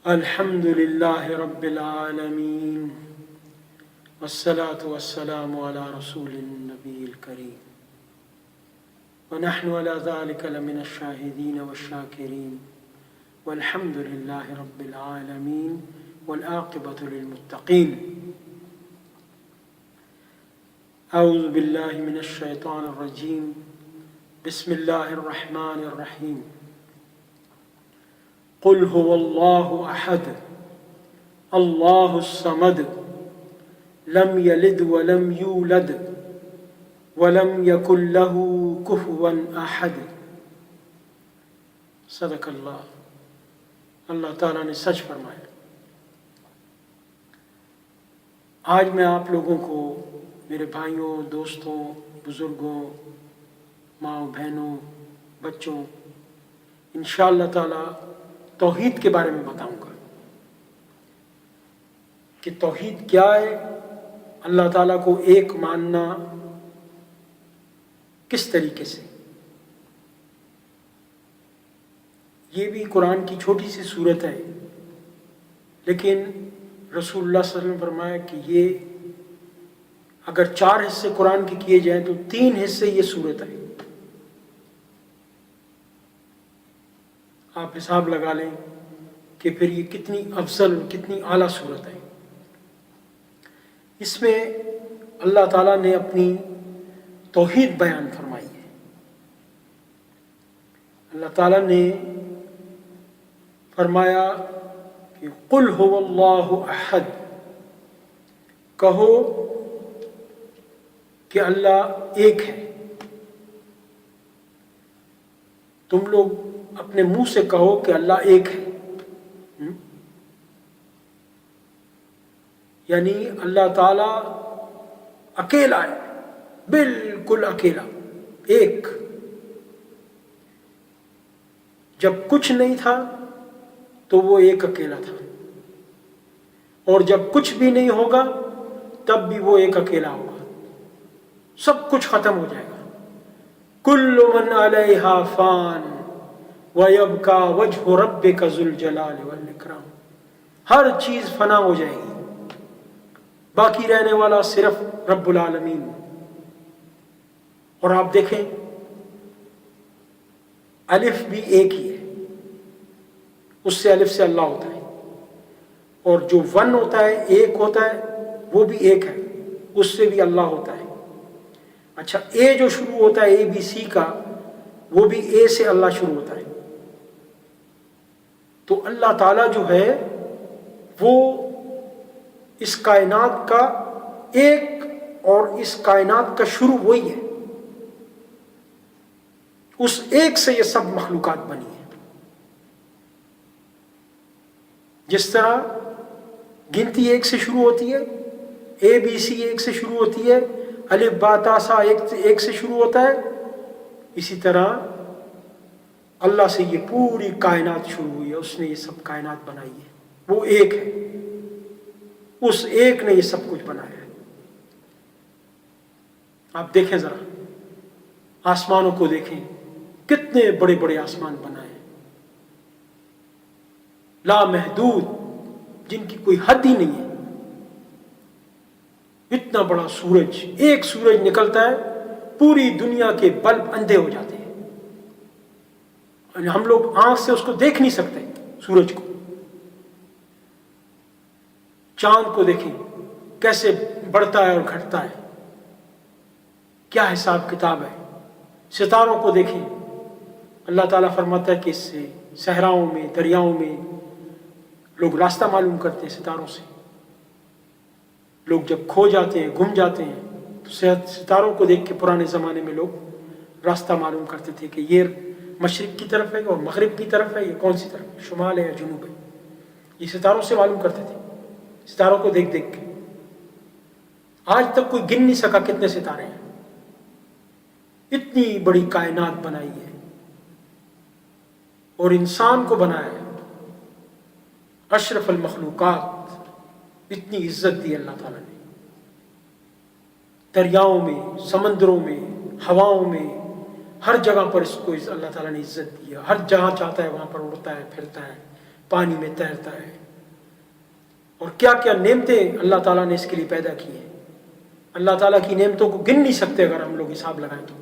الحمد لله رب العالمين والصلاة والسلام على رسول النبي الكريم ونحن على ذلك لمن الشاهدين والشاكرين والحمد لله رب العالمين والعاقبة للمتقين. أعوذ بالله من الشيطان الرجيم. بسم الله الرحمن الرحيم. قل هو الله أحد الله الصمد لم يلد ولم يولد ولم يكن له كفوا أحد. صدق اللہ. اللہ تعالیٰ نے سچ فرمایا. آج میں آپ لوگوں کو، میرے بھائیوں، دوستوں، بزرگوں، ماں بہنوں، بچوں، انشاءاللہ تعالیٰ توحید کے بارے میں بتاؤں گا کہ توحید کیا ہے، اللہ تعالیٰ کو ایک ماننا کس طریقے سے. یہ بھی قرآن کی چھوٹی سی صورت ہے، لیکن رسول اللہ صلی اللہ علیہ وسلم نے فرمایا کہ یہ اگر 4 حصے قرآن کے کیے جائیں تو 3 حصے یہ صورت ہے. آپ حساب لگا لیں کہ پھر یہ کتنی افضل اور کتنی اعلیٰ صورت ہے. اس میں اللہ تعالیٰ نے اپنی توحید بیان فرمائی ہے. اللہ تعالیٰ نے فرمایا کہ قل هو اللہ احد، کہو کہ اللہ ایک ہے. تم لوگ اپنے منہ سے کہو کہ اللہ ایک ہے، یعنی اللہ تعالیٰ اکیلا ہے، بالکل اکیلا، ایک. جب کچھ نہیں تھا تو وہ ایک اکیلا تھا، اور جب کچھ بھی نہیں ہوگا تب بھی وہ ایک اکیلا ہوگا. سب کچھ ختم ہو جائے گا. کل من علیہا فان وَيَبْقَى وَجْهُ رَبِّكَ ذُو الْجَلَالِ وَالْإِكْرَامِ. ہر چیز فنا ہو جائے گی، باقی رہنے والا صرف رب العالمین. اور آپ دیکھیں الف بھی ایک ہی ہے، اس سے الف سے اللہ ہوتا ہے، اور جو 1 ہوتا ہے، ایک ہوتا ہے، وہ بھی ایک ہے، اس سے بھی اللہ ہوتا ہے. اچھا، اے جو شروع ہوتا ہے ABC کا، وہ بھی اے سے اللہ شروع ہوتا ہے. تو اللہ تعالیٰ جو ہے وہ اس کائنات کا ایک، اور اس کائنات کا شروع وہی ہے. اس ایک سے یہ سب مخلوقات بنی ہے. جس طرح گنتی ایک سے شروع ہوتی ہے، ABC ایک سے شروع ہوتی ہے، الف با تا سا ایک سے شروع ہوتا ہے، اسی طرح اللہ سے یہ پوری کائنات شروع ہوئی ہے. اس نے یہ سب کائنات بنائی ہے. وہ ایک ہے، اس ایک نے یہ سب کچھ بنایا ہے. آپ دیکھیں ذرا، آسمانوں کو دیکھیں، کتنے بڑے بڑے آسمان بنائے ہیں، لامحدود، جن کی کوئی حد ہی نہیں ہے. اتنا بڑا سورج، ایک سورج نکلتا ہے، پوری دنیا کے بلب اندھے ہو جاتے ہیں. ہم لوگ آنکھ سے اس کو دیکھ نہیں سکتے سورج کو. چاند کو دیکھیں کیسے بڑھتا ہے اور گھٹتا ہے، کیا حساب کتاب ہے. ستاروں کو دیکھیں، اللہ تعالیٰ فرماتا ہے کہ اس سے صحراؤں میں، دریاؤں میں لوگ راستہ معلوم کرتے ہیں ستاروں سے. لوگ جب کھو جاتے ہیں، گم جاتے ہیں، تو ستاروں کو دیکھ کے پرانے زمانے میں لوگ راستہ معلوم کرتے تھے کہ یہ مشرق کی طرف ہے اور مغرب کی طرف ہے، یہ کون سی طرف ہے، شمال ہے یا جنوب ہے. یہ ستاروں سے معلوم کرتے تھے، ستاروں کو دیکھ دیکھ کے. آج تک کوئی گن نہیں سکا کتنے ستارے ہیں. اتنی بڑی کائنات بنائی ہے، اور انسان کو بنایا ہے، اشرف المخلوقات. اتنی عزت دی اللہ تعالیٰ نے. دریاؤں میں، سمندروں میں، ہواؤں میں، ہر جگہ پر اس کو اللہ تعالیٰ نے عزت دی ہے. ہر جہاں چاہتا ہے وہاں پر اڑتا ہے، پھرتا ہے. پانی میں تیرتا ہے، اور کیا کیا نعمتیں اللہ تعالیٰ نے اس کے لیے پیدا کی ہیں۔ اللہ تعالیٰ کی نعمتوں کو گن نہیں سکتے اگر ہم لوگ حساب لگائیں تو۔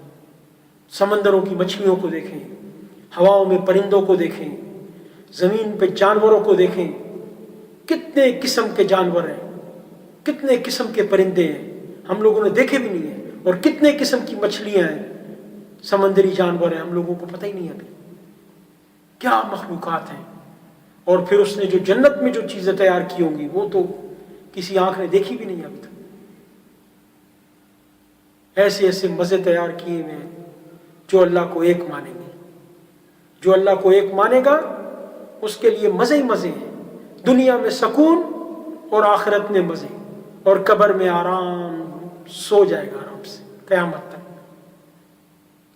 سمندروں کی مچھلیوں کو دیکھیں، ہواؤں میں پرندوں کو دیکھیں، زمین پہ جانوروں کو دیکھیں، کتنے قسم کے جانور ہیں، کتنے قسم کے پرندے ہیں ہم لوگوں نے دیکھے بھی نہیں ہیں، اور کتنے قسم کی مچھلیاں ہیں، سمندری جانور ہیں، ہم لوگوں کو پتہ ہی نہیں ہے ابھی کیا مخلوقات ہیں۔ اور پھر اس نے جو جنت میں جو چیزیں تیار کی ہوں گی وہ تو کسی آنکھ نے دیکھی بھی نہیں ابھی تک۔ ایسے ایسے مزے تیار کیے ہوئے ہیں۔ جو اللہ کو ایک مانیں گے، جو اللہ کو ایک مانے گا اس کے لیے مزے ہی مزے ہیں، دنیا میں سکون اور آخرت میں مزے، اور قبر میں آرام، سو جائے گا آرام سے قیامت تک۔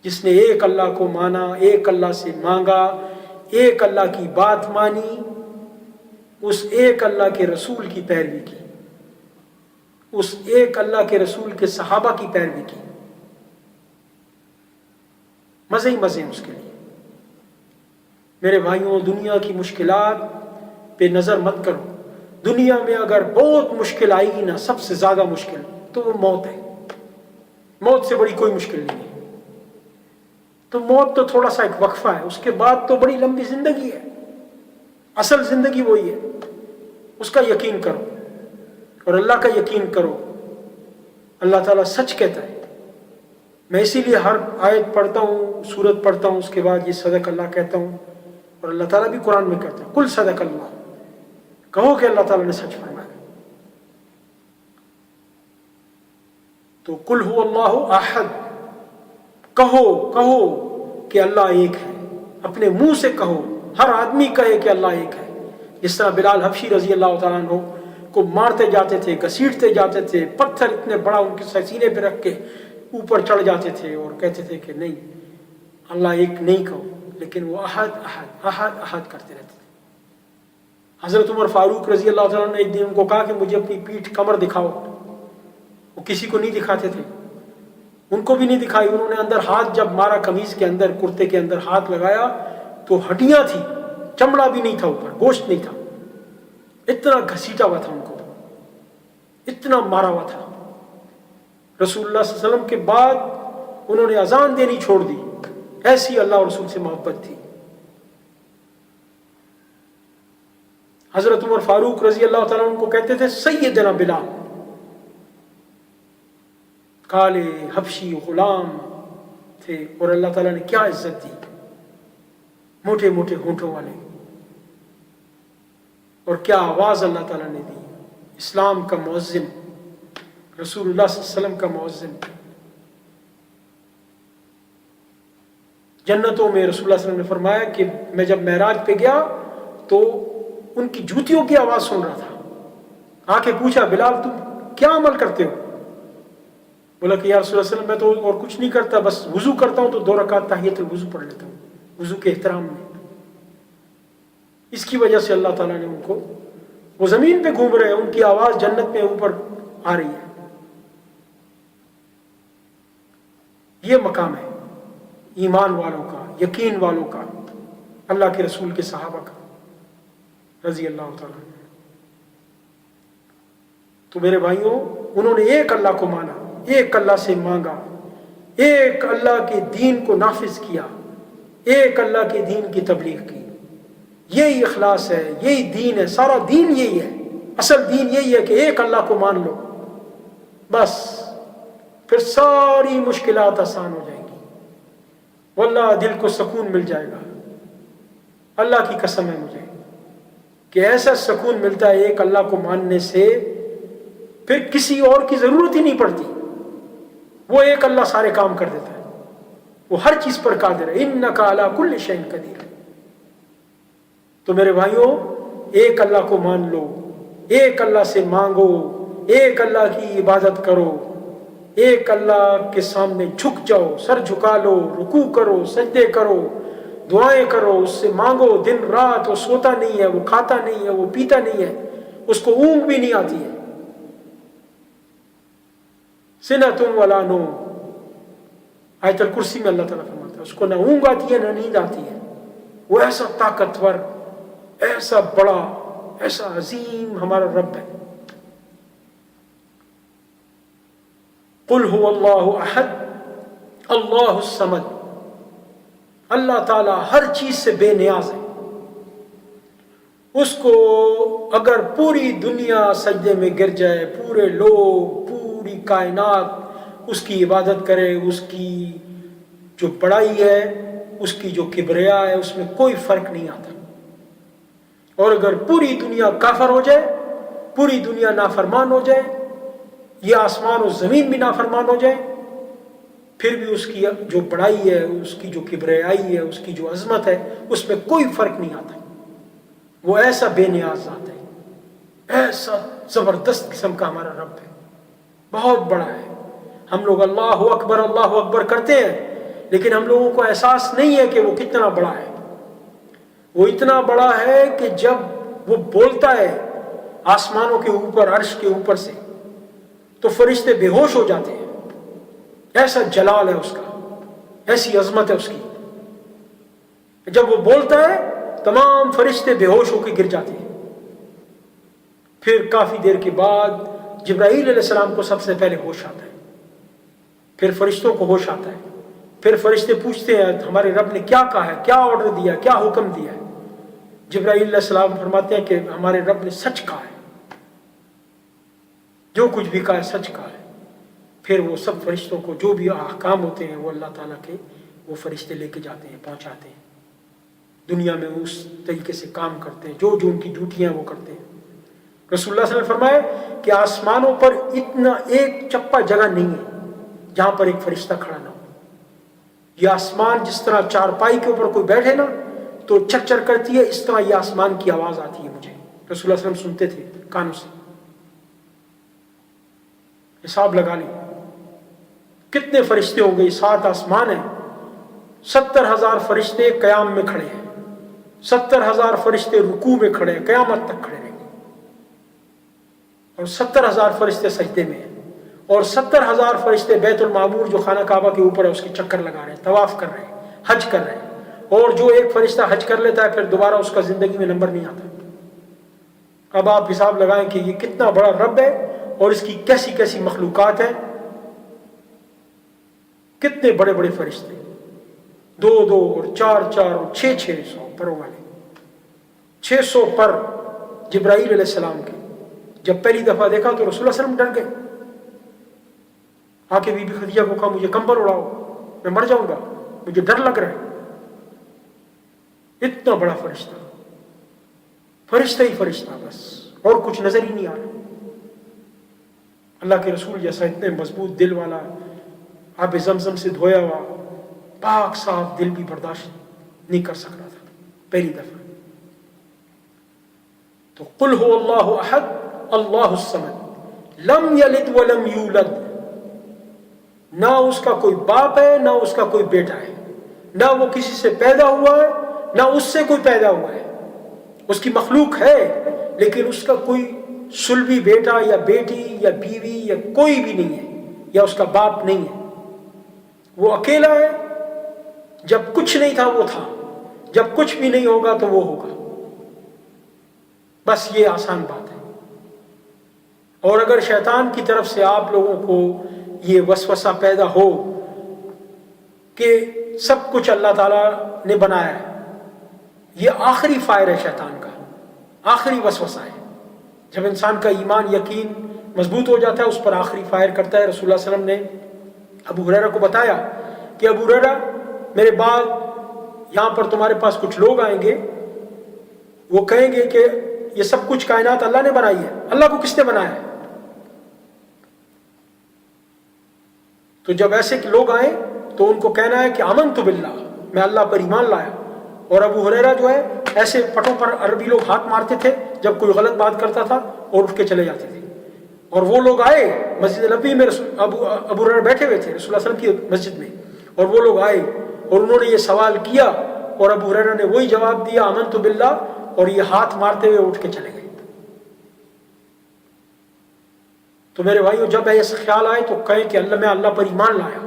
جس نے ایک اللہ کو مانا، ایک اللہ سے مانگا، ایک اللہ کی بات مانی، اس ایک اللہ کے رسول کی پیروی کی، اس ایک اللہ کے رسول کے صحابہ کی پیروی کی، مزے ہی مزے ہیں اس کے لیے۔ میرے بھائیوں، دنیا کی مشکلات پہ نظر مت کرو۔ دنیا میں اگر بہت مشکل آئے گی نا، سب سے زیادہ مشکل، تو وہ موت ہے۔ موت سے بڑی کوئی مشکل نہیں ہے۔ تو موت تو تھوڑا سا ایک وقفہ ہے، اس کے بعد تو بڑی لمبی زندگی ہے۔ اصل زندگی وہی ہے، اس کا یقین کرو اور اللہ کا یقین کرو۔ اللہ تعالیٰ سچ کہتا ہے۔ میں اسی لیے ہر آیت پڑھتا ہوں، سورت پڑھتا ہوں، اس کے بعد یہ صدق اللہ کہتا ہوں، اور اللہ تعالیٰ بھی قرآن میں کہتا ہے قل صدق اللہ، کہو کہ اللہ تعالیٰ نے سچ فرمایا۔ تو قل هو اللہ احد، کہو کہ اللہ ایک ہے، اپنے منہ سے کہو، ہر آدمی کہے کہ اللہ ایک ہے۔ جس طرح بلال حبشی رضی اللہ تعالیٰ عنہ کو مارتے جاتے تھے، گھسیٹتے جاتے تھے، پتھر اتنے بڑا ان کے سینے پہ رکھ کے اوپر چڑھ جاتے تھے اور کہتے تھے کہ نہیں، اللہ ایک نہیں کہو، لیکن وہ احد احد احد احد کرتے رہتے تھے۔ حضرت عمر فاروق رضی اللہ تعالیٰ نے ایک دن ان کو کہا کہ مجھے اپنی پیٹھ کمر دکھاؤ، وہ کسی کو نہیں دکھاتے تھے، ان کو بھی نہیں دکھائی۔ انہوں نے اندر ہاتھ جب مارا، قمیض کے اندر، کرتے کے اندر ہاتھ لگایا تو ہڈیاں تھی، چمڑا بھی نہیں تھا، اوپر گوشت نہیں تھا، اتنا گھسیٹا ہوا تھا ان کو، اتنا مارا ہوا تھا۔ رسول اللہ صلی اللہ علیہ وسلم کے بعد انہوں نے اذان دینی چھوڑ دی، ایسی اللہ اور رسول سے محبت تھی۔ حضرت عمر فاروق رضی اللہ تعالیٰ عنہ کو کہتے تھے سیدنا بلال، کالے حبشی غلام تھے، اور اللہ تعالیٰ نے کیا عزت دی، موٹے موٹے ہونٹوں والے، اور کیا آواز اللہ تعالیٰ نے دی، اسلام کا معظم، رسول اللہ صلی اللہ علیہ وسلم کا معظم۔ جنتوں میں رسول اللہ صلی اللہ علیہ وسلم نے فرمایا کہ میں جب معراج پہ گیا تو ان کی جوتیوں کی آواز سن رہا تھا۔ آ کے پوچھا بلال تم کیا عمل کرتے ہو؟ بولا کہ یا رسول اللہ صلی اللہ علیہ وسلم میں تو اور کچھ نہیں کرتا، بس وضو کرتا ہوں تو 2 رکعت تحیۃ الوضو پڑھ لیتا ہوں وضو کے احترام میں۔ اس کی وجہ سے اللہ تعالیٰ نے ان کو، وہ زمین پہ گھوم رہے ہیں، ان کی آواز جنت میں اوپر آ رہی ہے۔ یہ مقام ہے ایمان والوں کا، یقین والوں کا، اللہ کے رسول کے صحابہ کا رضی اللہ تعالیٰ۔ تو میرے بھائیوں، انہوں نے ایک اللہ کو مانا، ایک اللہ سے مانگا، ایک اللہ کے دین کو نافذ کیا، ایک اللہ کے دین کی تبلیغ کی۔ یہی اخلاص ہے، یہی دین ہے، سارا دین یہی ہے۔ اصل دین یہی ہے کہ ایک اللہ کو مان لو، بس پھر ساری مشکلات آسان ہو جائیں گی، واللہ دل کو سکون مل جائے گا۔ اللہ کی قسم ہے مجھے کہ ایسا سکون ملتا ہے ایک اللہ کو ماننے سے، پھر کسی اور کی ضرورت ہی نہیں پڑتی، وہ ایک اللہ سارے کام کر دیتا ہے، وہ ہر چیز پر قادر ہے، انک علی کل شیء قدیر۔ تو میرے بھائیوں، ایک اللہ کو مان لو، ایک اللہ سے مانگو، ایک اللہ کی عبادت کرو، ایک اللہ کے سامنے جھک جاؤ، سر جھکا لو، رکوع کرو، سجدے کرو، دعائیں کرو، اس سے مانگو دن رات۔ وہ سوتا نہیں ہے، وہ کھاتا نہیں ہے، وہ پیتا نہیں ہے، اس کو اونگ بھی نہیں آتی ہے، سنۃ ولا نوم، آیت الکرسی میں اللہ تعالیٰ فرماتا ہے اس کو نہ اونگ آتی ہے نہ نیند آتی ہے۔ وہ ایسا طاقتور ایسا بڑا، ایسا عظیم ہمارا رب ہے. قل هو اللہ احد اللہ الصمد. اللہ تعالیٰ ہر چیز سے بے نیاز ہے. اس کو اگر پوری دنیا سجدے میں گر جائے، پورے لوگ، پوری کائنات اس کی عبادت کرے، اس کی جو بڑائی ہے، اس کی جو کبریا ہے، اس میں کوئی فرق نہیں آتا. اور اگر پوری دنیا کافر ہو جائے، پوری دنیا نافرمان ہو جائے، یہ آسمان و زمین بھی نافرمان ہو جائے، پھر بھی اس کی جو بڑائی ہے، اس کی جو کبریائی ہے، اس کی جو عظمت ہے، اس میں کوئی فرق نہیں آتا. وہ ایسا بے نیاز ذات ہے، ایسا زبردست قسم کا ہمارا رب ہے، بہت بڑا ہے. ہم لوگ اللہ اکبر کرتے ہیں، لیکن ہم لوگوں کو احساس نہیں ہے کہ وہ کتنا بڑا ہے. وہ اتنا بڑا ہے کہ جب وہ بولتا ہے آسمانوں کے اوپر، عرش کے اوپر سے، تو فرشتے بے ہوش ہو جاتے ہیں. ایسا جلال ہے اس کا، ایسی عظمت ہے اس کی. جب وہ بولتا ہے تمام فرشتے بے ہوش ہو کے گر جاتے ہیں. پھر کافی دیر کے بعد جبرائیل علیہ السلام کو سب سے پہلے ہوش آتا ہے، پھر فرشتوں کو ہوش آتا ہے. پھر فرشتے پوچھتے ہیں ہمارے رب نے کیا کہا ہے، کیا آرڈر دیا، کیا حکم دیا ہے. جبرائیل علیہ السلام فرماتے ہیں کہ ہمارے رب نے سچ کہا ہے، جو کچھ بھی کہا ہے سچ کہا ہے. پھر وہ سب فرشتوں کو جو بھی احکام ہوتے ہیں وہ اللہ تعالیٰ کے وہ فرشتے لے کے جاتے ہیں، پہنچاتے ہیں. دنیا میں اس طریقے سے کام کرتے ہیں، جو ان کی ڈیوٹیاں وہ کرتے ہیں. رسول اللہ صلی اللہ علیہ وسلم فرمائے کہ آسمانوں پر اتنا ایک چپا جگہ نہیں ہے جہاں پر ایک فرشتہ کھڑا نہ ہو. یہ آسمان جس طرح چارپائی کے اوپر کوئی بیٹھے نا تو چرچر کرتی ہے، اس طرح یہ آسمان کی آواز آتی ہے مجھے. رسول اللہ صلی اللہ علیہ وسلم سنتے تھے کانوں سے. حساب لگا لیں کتنے فرشتے ہوں گے. 7 آسمان ہیں، 70,000 فرشتے قیام میں کھڑے ہیں، 70,000 فرشتے رکوع میں کھڑے ہیں، قیامت تک کھڑے رہیں گے. اور 70,000 فرشتے سجدے میں ہیں، اور 70,000 فرشتے بیت المعمور جو خانہ کعبہ کے اوپر ہے اس کے چکر لگا رہے ہیں، طواف کر رہے ہیں، حج کر رہے ہیں. اور جو ایک فرشتہ حج کر لیتا ہے پھر دوبارہ اس کا زندگی میں نمبر نہیں آتا. اب آپ حساب لگائیں کہ یہ کتنا بڑا رب ہے اور اس کی کیسی کیسی مخلوقات ہیں. کتنے بڑے بڑے فرشتے، 2 اور 4 اور 600 پروں والے. 600 پر جبرائیل علیہ السلام کے. جب پہلی دفعہ دیکھا تو رسول اللہ صلی اللہ علیہ وسلم ڈر گئے. آ کے بی بی خدیجہ کو کہا مجھے کمبل اڑاؤ، میں مر جاؤں گا، مجھے ڈر لگ رہا ہے. اتنا بڑا فرشتہ، فرشتہ ہی فرشتہ، بس اور کچھ نظر ہی نہیں آ رہا. اللہ کے رسول جیسا اتنے مضبوط دل والا، آب زمزم سے دھویا ہوا پاک صاف دل بھی برداشت نہیں کر سک رہا تھا پہلی دفعہ. تو قل هو اللہ احد اللہ الصمد لم یلد ولم یولد. نہ اس کا کوئی باپ ہے، نہ اس کا کوئی بیٹا ہے، نہ وہ کسی سے پیدا ہوا ہے، نہ اس سے کوئی پیدا ہوا ہے. اس کی مخلوق ہے لیکن اس کا کوئی سلبی بیٹا یا بیٹی یا بیوی یا کوئی بھی نہیں ہے، یا اس کا باپ نہیں ہے. وہ اکیلا ہے. جب کچھ نہیں تھا وہ تھا، جب کچھ بھی نہیں ہوگا تو وہ ہوگا. بس یہ آسان بات ہے. اور اگر شیطان کی طرف سے آپ لوگوں کو یہ وسوسہ پیدا ہو کہ سب کچھ اللہ تعالیٰ نے بنایا ہے، یہ آخری فائر ہے شیطان کا، آخری وسوسہ ہے. جب انسان کا ایمان یقین مضبوط ہو جاتا ہے اس پر آخری فائر کرتا ہے. رسول اللہ صلی اللہ علیہ وسلم نے ابو ہریرہ کو بتایا کہ ابو ہریرہ میرے بعد یہاں پر تمہارے پاس کچھ لوگ آئیں گے، وہ کہیں گے کہ یہ سب کچھ کائنات اللہ نے بنائی ہے، اللہ کو کس نے بنایا ہے؟ تو جب ایسے لوگ آئیں تو ان کو کہنا ہے کہ آمنت باللہ، میں اللہ پر ایمان لایا. اور ابو ہریرہ جو ہے ایسے پٹوں پر عربی لوگ ہاتھ مارتے تھے جب کوئی غلط بات کرتا تھا اور اٹھ کے چلے جاتے تھے. اور وہ لوگ آئے مسجد نبوی میں، ابو ہریرہ بیٹھے ہوئے تھے رسول اللہ صلی اللہ علیہ وسلم کی مسجد میں، اور وہ لوگ آئے اور انہوں نے یہ سوال کیا اور ابو ہریرہ نے وہی جواب دیا آمنت باللہ، اور یہ ہاتھ مارتے ہوئے اٹھ کے چلے گئے. تو میرے بھائیو جب ایسا خیال آئے تو کہیں کہ میں اللہ پر ایمان لایا.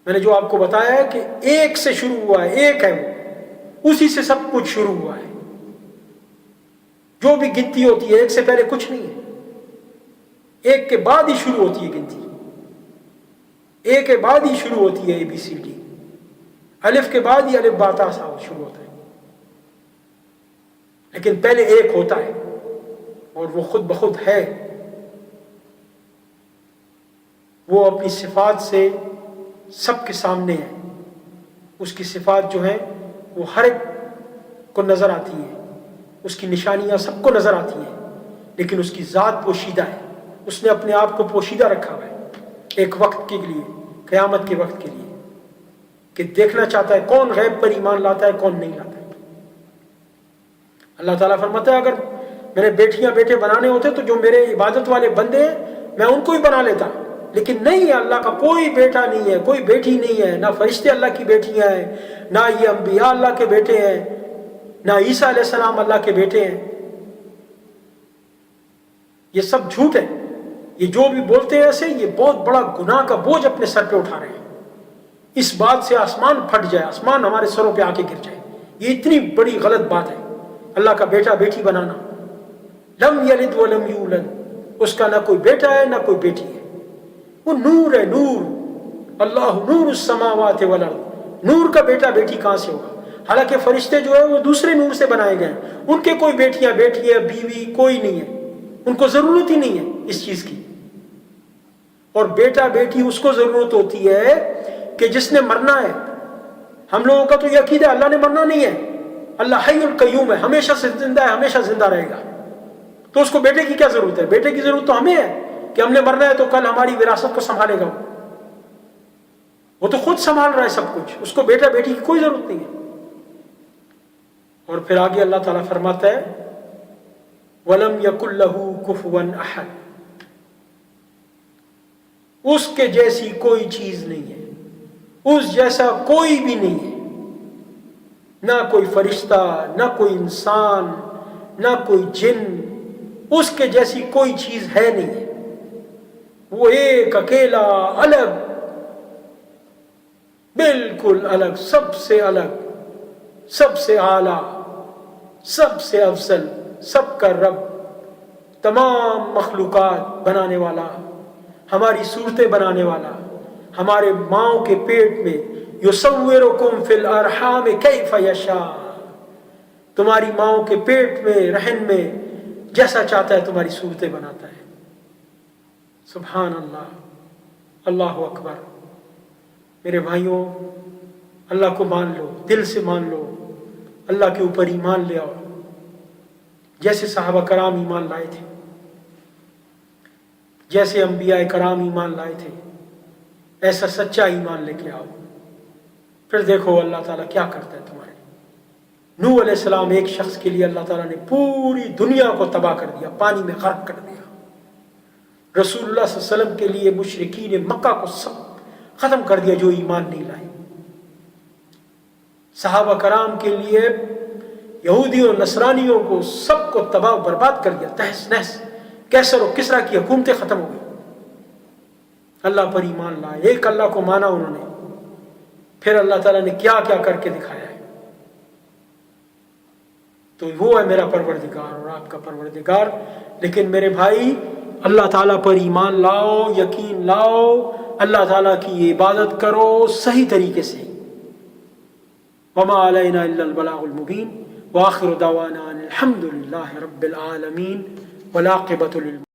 میں نے جو آپ کو بتایا ہے کہ ایک سے شروع ہوا ہے، ایک ہے وہ، اسی سے سب کچھ شروع ہوا ہے. جو بھی گنتی ہوتی ہے ایک سے پہلے کچھ نہیں ہے, ایک کے بعد ہی شروع ہوتی ہے گنتی, ایک کے بعد ہی شروع ہوتی ہے ABCD, الف کے بعد ہی الف با تا سا شروع ہوتا ہے. لیکن پہلے ایک ہوتا ہے اور وہ خود بخود ہے. وہ اپنی صفات سے سب کے سامنے ہے. اس کی صفات جو ہیں وہ ہر ایک کو نظر آتی ہے, اس کی نشانیاں سب کو نظر آتی ہیں, لیکن اس کی ذات پوشیدہ ہے. اس نے اپنے آپ کو پوشیدہ رکھا ہوا ہے ایک وقت کے لیے, قیامت کے وقت کے لیے, کہ دیکھنا چاہتا ہے کون غیب پر ایمان لاتا ہے کون نہیں لاتا ہے. اللہ تعالیٰ فرماتا ہے اگر میرے بیٹیاں بیٹے بنانے ہوتے تو جو میرے عبادت والے بندے ہیں میں ان کو ہی بنا لیتا, لیکن نہیں ہے. اللہ کا کوئی بیٹا نہیں ہے, کوئی بیٹی نہیں ہے, نہ فرشتے اللہ کی بیٹیاں ہیں, نہ یہ انبیاء اللہ کے بیٹے ہیں, نہ عیسیٰ علیہ السلام اللہ کے بیٹے ہیں. یہ سب جھوٹ ہے. یہ جو بھی بولتے ہیں ایسے, یہ بہت بڑا گناہ کا بوجھ اپنے سر پہ اٹھا رہے ہیں. اس بات سے آسمان پھٹ جائے, آسمان ہمارے سروں پہ آ کے گر جائے. یہ اتنی بڑی غلط بات ہے اللہ کا بیٹا بیٹی بنانا. لم یلد ولم یولد, اس کا نہ کوئی بیٹا ہے نہ کوئی بیٹی ہے. وہ نور ہے, نور. اللہ نور السماوات والارض, نور کا بیٹا بیٹی کہاں سے ہوگا؟ حالانکہ فرشتے جو ہے وہ دوسرے نور سے بنائے گئے ہیں, ان کے کوئی بیٹیاں بیٹی ہے بیوی کوئی نہیں ہے, ان کو ضرورت ہی نہیں ہے اس چیز کی. اور بیٹا بیٹی اس کو ضرورت ہوتی ہے کہ جس نے مرنا ہے. ہم لوگوں کا تو یہ عقیدہ ہے اللہ نے مرنا نہیں ہے, اللہ حی القیوم ہے, ہمیشہ سے زندہ ہے, ہمیشہ زندہ رہے گا. تو اس کو بیٹے کی کیا ضرورت ہے؟ بیٹے کی ضرورت تو ہمیں ہے کہ ہم نے مرنا ہے تو کل ہماری وراثت کو سنبھالے گا. وہ تو خود سنبھال رہا ہے سب کچھ, اس کو بیٹا بیٹی کی کوئی ضرورت نہیں ہے. اور پھر آگے اللہ تعالیٰ فرماتا ہے وَلَمْ يَكُنْ لَهُ كُفُوًا أَحَدٌ, اس کے جیسی کوئی چیز نہیں ہے, اس جیسا کوئی بھی نہیں ہے. نہ کوئی فرشتہ, نہ کوئی انسان, نہ کوئی جن, اس کے جیسی کوئی چیز ہے نہیں ہے. وہ ایک اکیلا الگ, بالکل الگ, سب سے الگ, سب سے اعلیٰ, سب سے افضل, سب کا رب, تمام مخلوقات بنانے والا, ہماری صورتیں بنانے والا, ہمارے ماؤں کے پیٹ میں یصورکم فی الارحام کیف یشاء, تمہاری ماؤں کے پیٹ میں رحم میں جیسا چاہتا ہے تمہاری صورتیں بناتا ہے. سبحان اللہ, اللہ اکبر. میرے بھائیوں, اللہ کو مان لو, دل سے مان لو, اللہ کے اوپر ایمان لے آؤ جیسے صحابہ کرام ایمان لائے تھے, جیسے انبیاء کرام ایمان لائے تھے, ایسا سچا ایمان لے کے آؤ. پھر دیکھو اللہ تعالیٰ کیا کرتا ہے تمہارے. نوح علیہ السلام ایک شخص کے لیے اللہ تعالیٰ نے پوری دنیا کو تباہ کر دیا, پانی میں غرق کر دیا. رسول اللہ صلی اللہ علیہ وسلم کے لیے مشرکین مکہ کو سب ختم کر دیا جو ایمان نہیں لائے. صحابہ کرام کے لیے یہودیوں اور نصرانیوں کو سب کو تباہ برباد کر دیا, تہس نہس. کیسر و کسرا کی حکومتیں ختم ہو گئی. اللہ پر ایمان لائے, ایک اللہ کو مانا انہوں نے. پھر اللہ تعالیٰ نے کیا کیا کر کے دکھایا ہے. تو وہ ہے میرا پروردگار اور آپ کا پروردگار. لیکن میرے بھائی, اللہ تعالیٰ پر ایمان لاؤ, یقین لاؤ, اللہ تعالیٰ کی عبادت کرو صحیح طریقے سے. وما علینا الا البلاغ المبین. وآخر دعوانا الحمد للہ رب العالمین والعاقبۃ للمتقین.